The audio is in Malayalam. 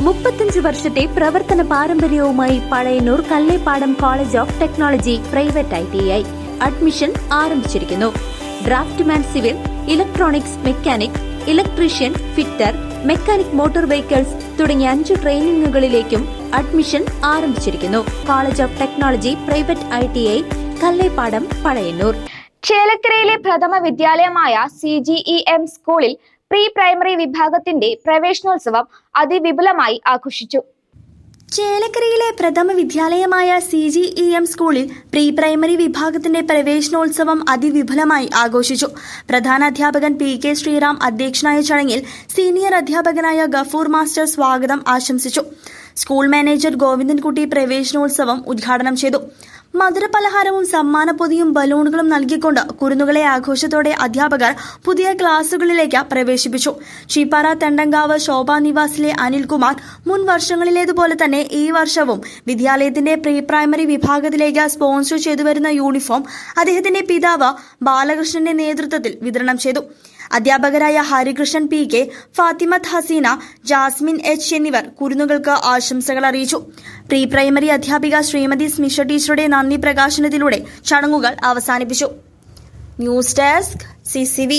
35 വർഷത്തെ പ്രവർത്തന പാരമ്പര്യവുമായി Pazhayannur Kallepadam college of technology private ITI admission ആരംഭിച്ചിരിക്കുന്നു. Draftsman civil, electronics mechanic, electrician, fitter, mechanic motor vehicles തുടങ്ങിയ 5 ട്രെയിനിങ്ങുകളിലേക്കും അഡ്മിഷൻ ആരംഭിച്ചിരിക്കുന്നു. College of technology private ITI Kallepadam, Pazhayannur. ചേലക്കരയിലെ പ്രഥമ വിദ്യാലയമായ CGEM സ്കൂളിൽ പ്രീ പ്രൈമറി വിഭാഗത്തിന്റെ പ്രവേശനോത്സവം അതിവിപുലമായി ആഘോഷിച്ചു. ചേലക്കരയിലെ പ്രഥമ വിദ്യാലയമായ CGEM സ്കൂളിൽ പ്രീ പ്രൈമറി വിഭാഗത്തിന്റെ പ്രവേശനോത്സവം അതിവിപുലമായി ആഘോഷിച്ചു. പ്രധാനാധ്യാപകൻ PK ശ്രീറാം അധ്യക്ഷനായ ചടങ്ങിൽ സീനിയർ അധ്യാപകനായ ഗഫൂർ മാസ്റ്റർ സ്വാഗതം ആശംസിച്ചു. സ്കൂൾ മാനേജർ ഗോവിന്ദൻകുട്ടി പ്രവേശനോത്സവം ഉദ്ഘാടനം ചെയ്തു. മധുരപലഹാരവും സമ്മാനപ്പൊതിയും ബലൂണുകളും നൽകിക്കൊണ്ട് കുരുന്നുകളെ ആഘോഷത്തോടെ അധ്യാപകർ പുതിയ ക്ലാസുകളിലേക്ക് പ്രവേശിപ്പിച്ചു. ചീപ്പാറ തണ്ടങ്കാവ് ശോഭാ നിവാസിലെ അനിൽകുമാർ മുൻ വർഷങ്ങളിലേതുപോലെ തന്നെ ഈ വർഷവും വിദ്യാലയത്തിന്റെ പ്രീ പ്രൈമറി വിഭാഗത്തിലേക്ക് സ്പോൺസർ ചെയ്തുവരുന്ന യൂണിഫോം അദ്ദേഹത്തിന്റെ പിതാവ് ബാലകൃഷ്ണന്റെ നേതൃത്വത്തിൽ വിതരണം ചെയ്തു. അധ്യാപകരായ Harikrishnan PK, Fathimath Haseena, Jasmine H എന്നിവർ കുരുന്നുകൾക്ക് ആശംസകൾ അറിയിച്ചു. പ്രീ പ്രൈമറി അധ്യാപിക ശ്രീമതി സ്മിഷ ടീച്ചറുടെ നന്ദി പ്രകാശനത്തിലൂടെ ചടങ്ങുകൾ അവസാനിപ്പിച്ചു. News desk CCV.